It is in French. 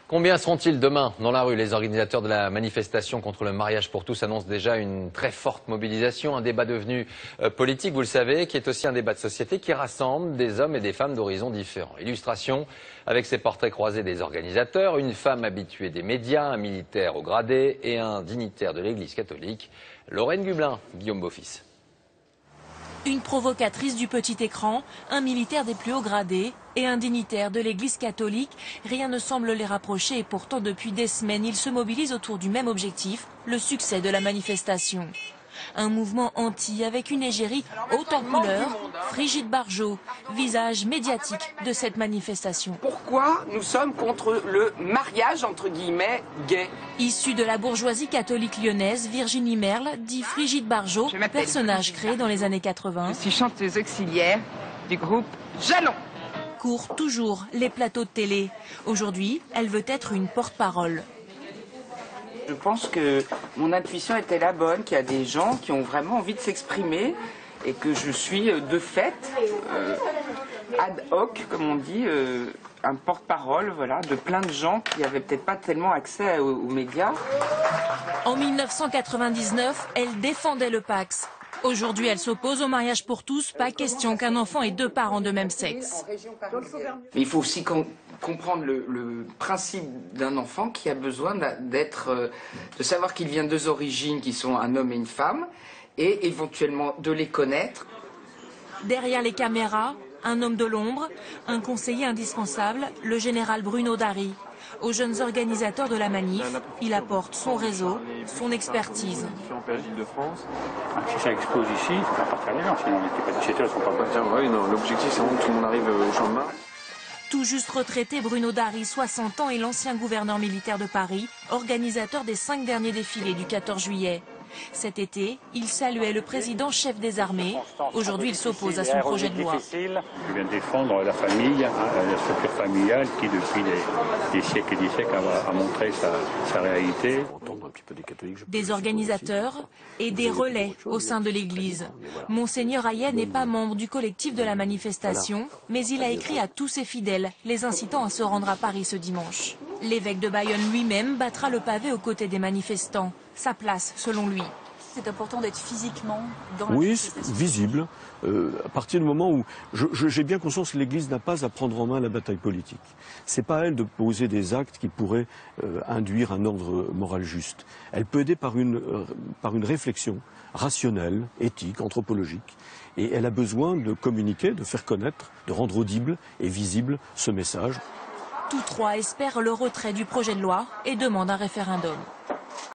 Combien seront-ils demain dans la rue? Les organisateurs de la manifestation contre le mariage pour tous annoncent déjà une très forte mobilisation, un débat devenu politique, vous le savez, qui est aussi un débat de société qui rassemble des hommes et des femmes d'horizons différents. Illustration avec ces portraits croisés des organisateurs, une femme habituée des médias, un militaire au gradé et un dignitaire de l'Église catholique. Lorraine Gublin, Guillaume Beaufils. Une provocatrice du petit écran, un militaire des plus hauts gradés et un dignitaire de l'Église catholique. Rien ne semble les rapprocher et pourtant depuis des semaines, ils se mobilisent autour du même objectif, le succès de la manifestation. Un mouvement anti avec une égérie haute en couleur, Brigitte Bardot, visage médiatique de cette manifestation. Pourquoi nous sommes contre le mariage entre guillemets gay? Issue de la bourgeoisie catholique lyonnaise, Virginie Merle dit Brigitte Bardot, personnage créé dans les années 80. Je suis chanteuse auxiliaire du groupe Jalon. Court toujours les plateaux de télé. Aujourd'hui, elle veut être une porte-parole. Je pense que mon intuition était la bonne, qu'il y a des gens qui ont vraiment envie de s'exprimer et que je suis de fait, ad hoc, comme on dit, un porte-parole voilà, de plein de gens qui n'avaient peut-être pas tellement accès aux médias. En 1999, elle défendait le Pacs. Aujourd'hui, elle s'oppose au mariage pour tous. Pas question qu'un enfant ait deux parents de même sexe. Mais il faut aussi comprendre le principe d'un enfant qui a besoin de savoir qu'il vient de deux origines qui sont un homme et une femme et éventuellement de les connaître. Derrière les caméras, un homme de l'ombre, un conseiller indispensable, le général Bruno Darry. Aux jeunes organisateurs de la manif, il apporte son réseau, son expertise. Si ça explose ici, c'est pas partir les gens, sinon les pâtisseries ne sont pas bonnes. Oui, non, l'objectif c'est vraiment que tout le monde arrive au Champ de Mars. Tout juste retraité, Bruno Darry, 60 ans, est l'ancien gouverneur militaire de Paris, organisateur des 5 derniers défilés du 14 juillet. Cet été, il saluait le président chef des armées. Aujourd'hui, il s'oppose à son projet de loi. Je viens défendre la famille, la structure familiale qui, depuis des siècles et des siècles, a montré sa réalité. Des organisateurs et des relais au sein de l'Église. Monseigneur Hayet n'est pas membre du collectif de la manifestation, mais il a écrit à tous ses fidèles, les incitant à se rendre à Paris ce dimanche. L'évêque de Bayonne lui-même battra le pavé aux côtés des manifestants. Sa place, selon lui. C'est important d'être physiquement dans la manifestation. Oui, visible. À partir du moment où j'ai bien conscience que l'Église n'a pas à prendre en main la bataille politique. C'est pas à elle de poser des actes qui pourraient induire un ordre moral juste. Elle peut aider par une réflexion rationnelle, éthique, anthropologique. Et elle a besoin de communiquer, de faire connaître, de rendre audible et visible ce message. Tous trois espèrent le retrait du projet de loi et demandent un référendum.